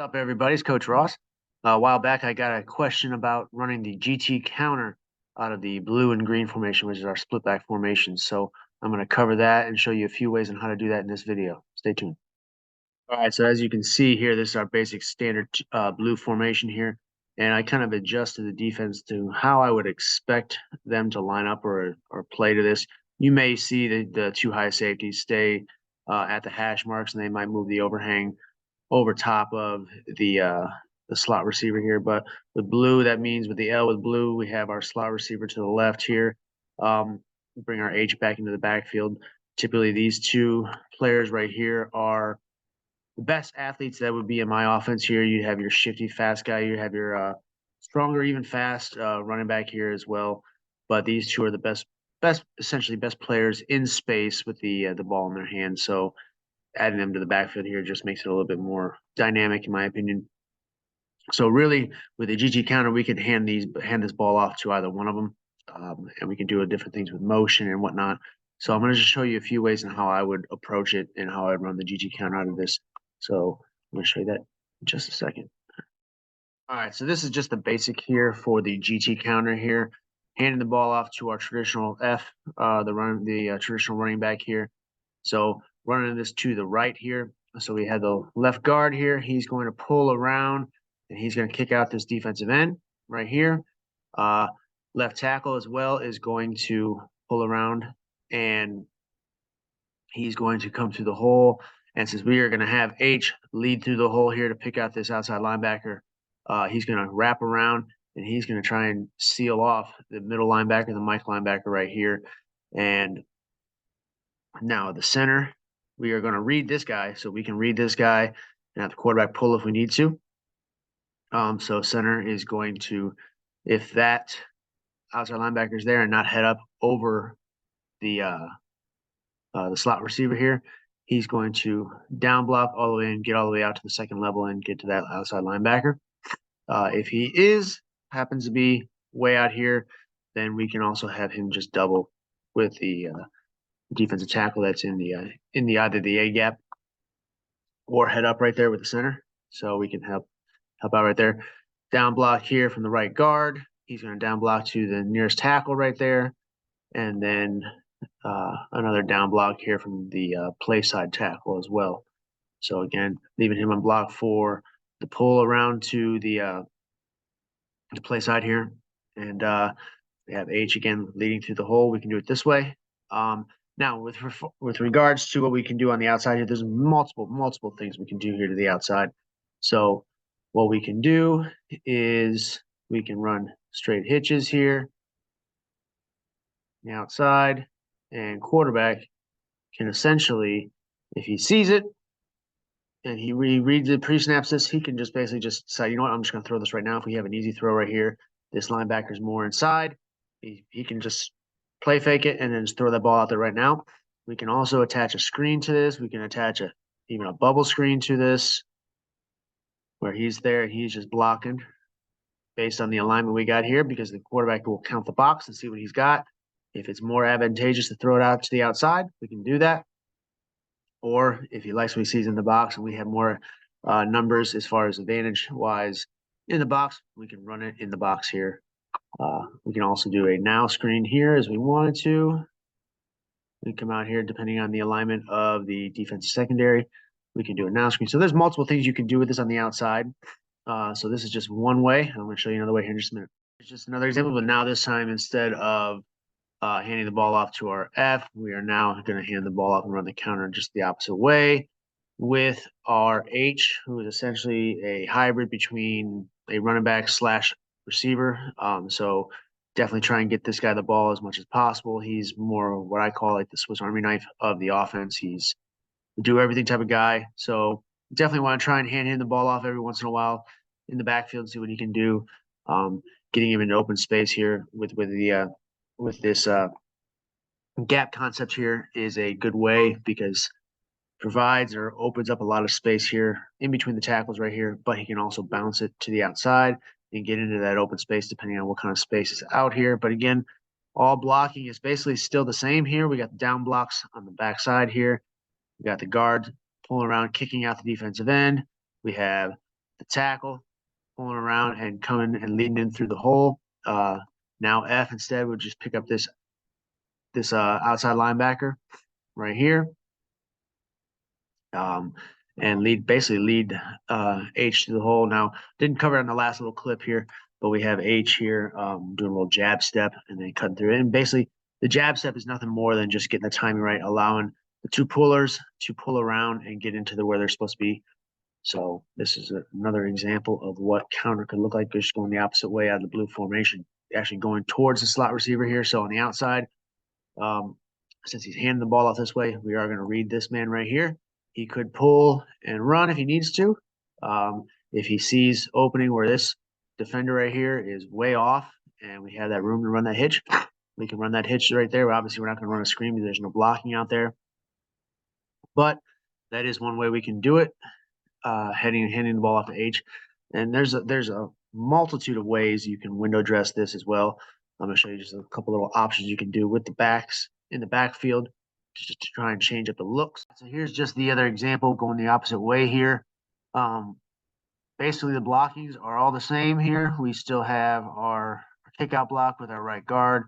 What's up, everybody? It's Coach Ross. A while back, I got a question about running the GT counter out of the blue and green formation, which is our split back formation. So I'm going to cover that and show you a few ways on how to do that in this video. Stay tuned. All right, so as you can see here, this is our basic standard blue formation here. And I kind of adjusted the defense to how I would expect them to line up or play to this. You may see the two high safeties stay at the hash marks, and they might move the overhang over top of the slot receiver here. But with blue, that means with the L with blue, we have our slot receiver to the left here. Bring our H back into the backfield. Typically, these two players right here are the best athletes that would be in my offense here. You have your shifty, fast guy. You have your stronger, even fast running back here as well. But these two are the essentially best players in space with the ball in their hands. So adding them to the backfield here just makes it a little bit more dynamic, in my opinion. So really, with the GT counter, we could hand this ball off to either one of them, and we can do different things with motion and whatnot. So I'm going to just show you a few ways on how I would approach it and how I'd run the GT counter out of this. So I'm going to show you that in just a second. All right, so this is just the basic here for the GT counter here. Handing the ball off to our traditional F, the traditional running back here. So running this to the right here. So we have the left guard here. He's going to pull around, and he's going to kick out this defensive end right here. Left tackle as well is going to pull around, and he's going to come through the hole. And since we are going to have H lead through the hole here to pick out this outside linebacker, he's going to wrap around, and he's going to try and seal off the middle linebacker, the Mike linebacker right here. And now the center, we are going to read this guy, so we can read this guy and have the quarterback pull if we need to. So center is going to, if that outside linebacker is there, and not head up over the slot receiver here, he's going to down block all the way and get all the way out to the second level and get to that outside linebacker. If he happens to be way out here, then we can also have him just double with the defensive tackle that's in the either the A gap or head up right there with the center. So we can help out right there. Down block here from the right guard. He's going to down block to the nearest tackle right there. And then another down block here from the play side tackle as well. So again, leaving him on block for the pull around to the play side here. And we have H again leading through the hole. We can do it this way. Now, with regards to what we can do on the outside here, there's multiple things we can do here to the outside. So what we can do is we can run straight hitches here, the outside, and quarterback can essentially, if he sees it and he reads it, pre-snaps this, he can just basically just decide, you know what, I'm just going to throw this right now. If we have an easy throw right here, this linebacker's more inside. He can just play fake it and then just throw that ball out there right now. We can also attach a screen to this. We can attach even a bubble screen to this where he's there and he's just blocking based on the alignment we got here, because the quarterback will count the box and see what he's got. If it's more advantageous to throw it out to the outside, we can do that. Or if he likes what he sees in the box and we have more numbers as far as advantage-wise in the box, we can run it in the box here. We can also do a now screen here as we wanted to. We come out here depending on the alignment of the defensive secondary. We can do a now screen. So there's multiple things you can do with this on the outside. So this is just one way. I'm going to show you another way here in just a minute. It's just another example, but now this time instead of handing the ball off to our F, we are now going to hand the ball off and run the counter just the opposite way with our H, who is essentially a hybrid between a running back / receiver. So definitely try and get this guy the ball as much as possible. He's more what I call like the Swiss Army knife of the offense. He's a do everything type of guy. So definitely want to try and hand him the ball off every once in a while in the backfield, see what he can do. Getting him into open space here with this gap concept here is a good way, because provides or opens up a lot of space here in between the tackles right here, but he can also bounce it to the outside and get into that open space depending on what kind of space is out here. But again, all blocking is basically still the same here. We got the down blocks on the backside here. We got the guard pulling around, kicking out the defensive end. We have the tackle, pulling around and coming and leading in through the hole. Now F instead would just pick up this outside linebacker right here, and basically lead H to the hole. Now didn't cover it in the last little clip here, but we have H here doing a little jab step and then cutting through it. And basically the jab step is nothing more than just getting the timing right, allowing the two pullers to pull around and get into where they're supposed to be. So this is another example of what counter could look like, just going the opposite way out of the blue formation, actually going towards the slot receiver here. So on the outside, since he's handing the ball off this way, we are going to read this man right here. He could pull and run if he needs to. If he sees opening where this defender right here is way off and we have that room to run that hitch, we can run that hitch right there. Obviously, we're not going to run a screen because there's no blocking out there. But that is one way we can do it, handing the ball off to H. And there's a multitude of ways you can window dress this as well. I'm going to show you just a couple little options you can do with the backs in the backfield just to try and change up the looks. So here's just the other example going the opposite way here. Basically, the blockings are all the same here. We still have our kickout block with our right guard.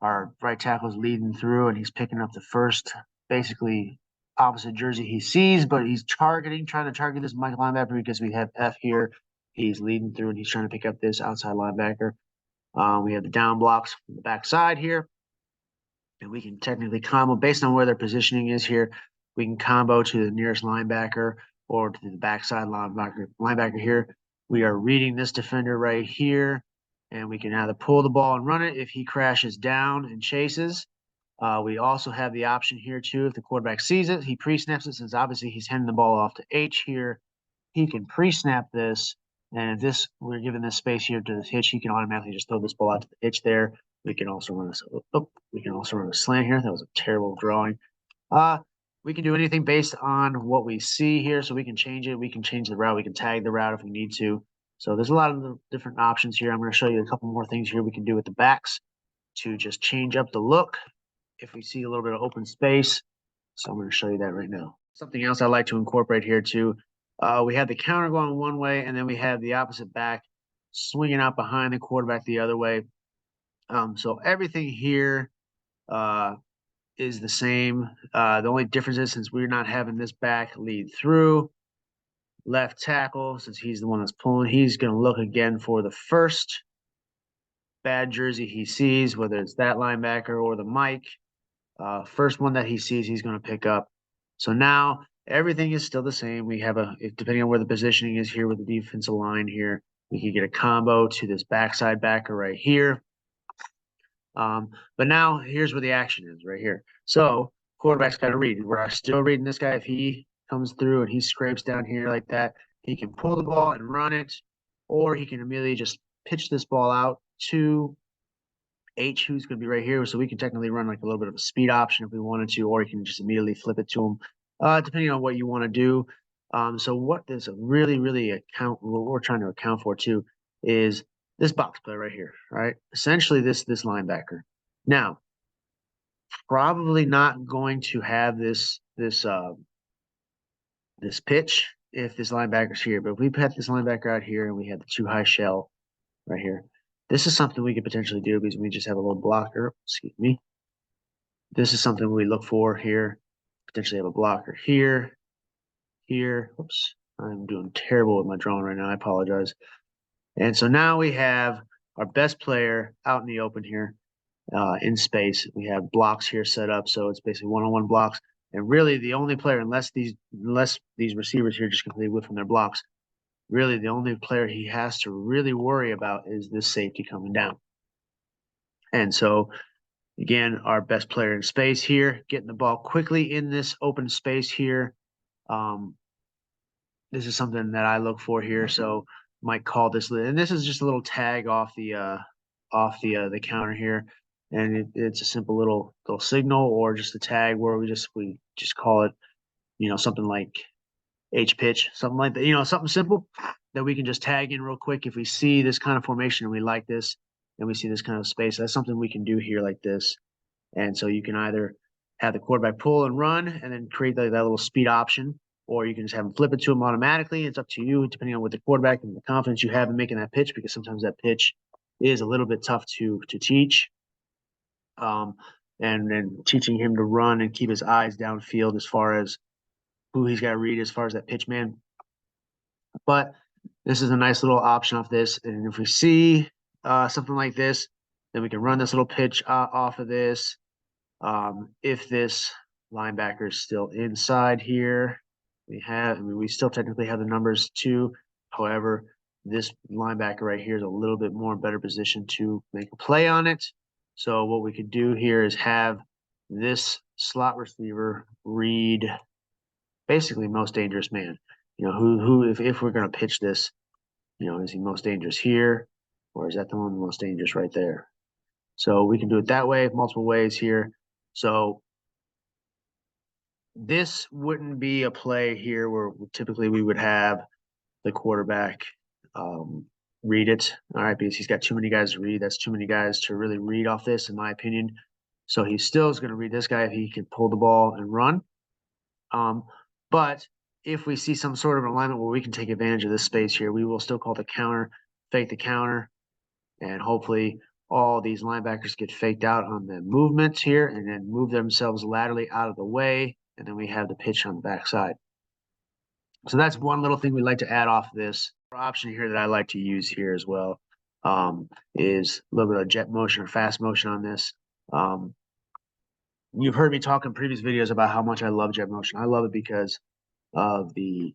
Our right tackle is leading through, and he's picking up the first, basically, opposite jersey he sees, but he's trying to target this Mike linebacker because we have F here. He's leading through, and he's trying to pick up this outside linebacker. We have the down blocks from the backside here. And we can technically combo based on where their positioning is here. We can combo to the nearest linebacker or to the backside linebacker here. We are reading this defender right here, and we can either pull the ball and run it if he crashes down and chases. We also have the option here too, if the quarterback sees it, he pre-snaps it, since obviously he's handing the ball off to H here. He can pre-snap this, and if we're given this space here to this hitch, he can automatically just throw this ball out to the hitch there. We can also run a slant here. That was a terrible drawing. We can do anything based on what we see here, so we can change it. We can change the route. We can tag the route if we need to. So there's a lot of different options here. I'm going to show you a couple more things here we can do with the backs to just change up the look if we see a little bit of open space. So I'm going to show you that right now. Something else I like to incorporate here too. We have the counter going one way, and then we have the opposite back swinging out behind the quarterback the other way. So everything here is the same. The only difference is, since we're not having this back lead through, left tackle, since he's the one that's pulling, he's going to look again for the first bad jersey he sees, whether it's that linebacker or the Mike. First one that he sees, he's going to pick up. So now everything is still the same. We have depending on where the positioning is here with the defensive line here, we can get a combo to this backside backer right here. But now here's where the action is right here. So quarterback's got to read. We're still reading this guy. If he comes through and he scrapes down here like that, he can pull the ball and run it, or he can immediately just pitch this ball out to H, who's going to be right here. So we can technically run like a little bit of a speed option if we wanted to, or you can just immediately flip it to him, depending on what you want to do. So what this really, what we're trying to account for too is this box play right here, right? Essentially this linebacker. Now, probably not going to have this pitch if this linebacker's here, but if we put this linebacker out here and we have the two high shell right here, this is something we could potentially do because we just have a little blocker. Excuse me. This is something we look for here. Potentially have a blocker here, here. Oops, I'm doing terrible with my drawing right now. I apologize. And so now we have our best player out in the open here, in space. We have blocks here set up, so it's basically one-on-one blocks. And really, the only player, unless these receivers here just completely whip from their blocks, really the only player he has to really worry about is this safety coming down. And so, again, our best player in space here, getting the ball quickly in this open space here. This is something that I look for here. So might call this, and this is just a little tag off the counter here, and it's a simple little signal or just a tag where we just call it, something like H pitch, something like that, something simple that we can just tag in real quick if we see this kind of formation and we like this and we see this kind of space. That's something we can do here like this. And so you can either have the quarterback pull and run and then create that little speed option, or you can just have him flip it to him automatically. It's up to you, depending on what the quarterback and the confidence you have in making that pitch, because sometimes that pitch is a little bit tough to teach. And then teaching him to run and keep his eyes downfield as far as who he's got to read as far as that pitch man. But this is a nice little option off this. And if we see something like this, then we can run this little pitch off of this. If this linebacker is still inside here, we still technically have the numbers too. However, this linebacker right here is a little bit more better position to make a play on it. So what we could do here is have this slot receiver read basically most dangerous man. You know, who if we're going to pitch this, you know, is he most dangerous here, or is that the one most dangerous right there? So we can do it that way, multiple ways here. So this wouldn't be a play here where typically we would have the quarterback read it, all right, because he's got too many guys to read. That's too many guys to really read off this, in my opinion. So he still is going to read this guy if he can pull the ball and run. But if we see some sort of alignment where we can take advantage of this space here, we will still call the counter, fake the counter, and hopefully all these linebackers get faked out on the movements here and then move themselves laterally out of the way, and then we have the pitch on the backside. So that's one little thing we like to add off this. Option here that I like to use here as well is a little bit of jet motion or fast motion on this. You've heard me talk in previous videos about how much I love jet motion. I love it because of the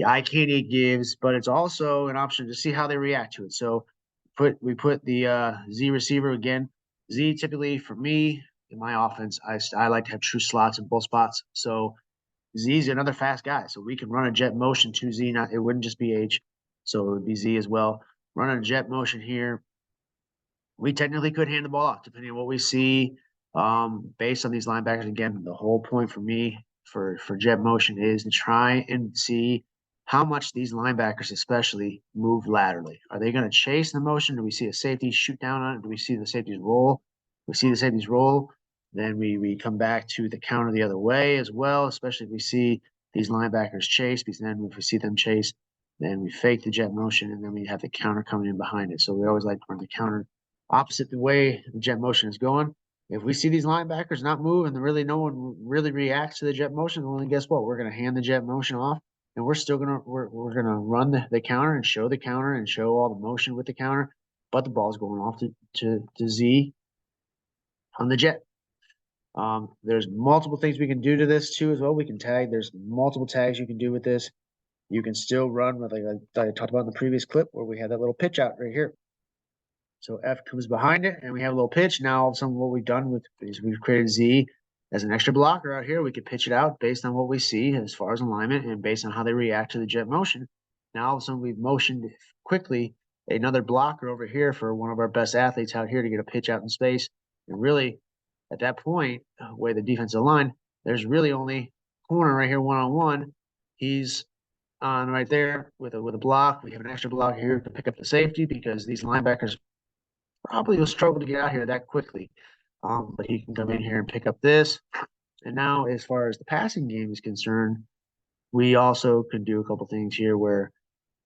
eye candy it gives, but it's also an option to see how they react to it. So we put the Z receiver again. Z typically for me in my offense, I like to have true slots in both spots. So Z's another fast guy, so we can run a jet motion to Z. Not it wouldn't just be H, so it would be Z as well. Running a jet motion here. We technically could hand the ball off depending on what we see. Based on these linebackers, again, the whole point for me for jet motion is to try and see how much these linebackers especially move laterally. Are they going to chase the motion? Do we see a safety shoot down on it? Do we see the safeties roll? We see the safeties roll, then we come back to the counter the other way as well, especially if we see these linebackers chase, because then if we see them chase, then we fake the jet motion, and then we have the counter coming in behind it. So we always like to run the counter opposite the way the jet motion is going. If we see these linebackers not move and really no one really reacts to the jet motion, well, then guess what? We're going to hand the jet motion off, and we're still going to we're going to run the counter and show the counter and show all the motion with the counter, but the ball's going off to Z on the jet. There's multiple things we can do to this too as well. We can tag. There's multiple tags you can do with this. You can still run with, like I talked about in the previous clip, where we had that little pitch out right here. So F comes behind it, and we have a little pitch. Now, all of a sudden, what we've done with is we've created Z as an extra blocker out here. We could pitch it out based on what we see as far as alignment and based on how they react to the jet motion. Now, all of a sudden, we've motioned quickly another blocker over here for one of our best athletes out here to get a pitch out in space. And really, at that point, where the defensive line, there's really only corner right here one-on-one. He's on right there with a block. We have an extra block here to pick up the safety because these linebackers probably will struggle to get out here that quickly. But he can come in here and pick up this. And now, as far as the passing game is concerned, we also could do a couple things here where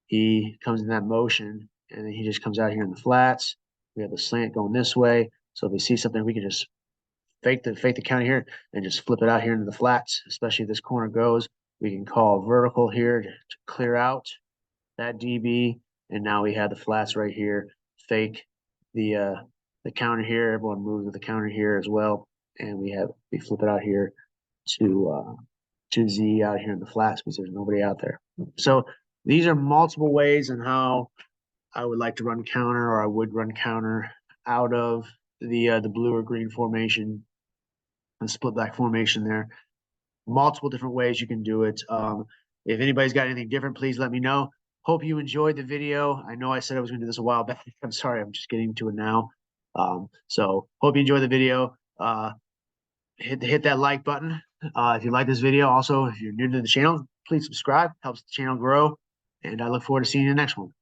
he comes in that motion and then he just comes out here in the flats. We have the slant going this way. So if we see something, we can just fake the counter here and just flip it out here into the flats, especially if this corner goes. We can call vertical here to clear out that DB. And now we have the flats right here, fake the counter here. Everyone moves with the counter here as well. And we flip it out here to Z out here in the flats because there's nobody out there. So these are multiple ways in how I would like to run counter, or I would run counter out of the blue or green formation, the split back formation there. Multiple different ways you can do it. If anybody's got anything different, please let me know. Hope you enjoyed the video. I know I said I was going to do this a while back. I'm sorry, I'm just getting to it now. So hope you enjoyed the video. Hit that like button if you like this video. Also, if you're new to the channel, please subscribe. Helps the channel grow. And I look forward to seeing you in the next one.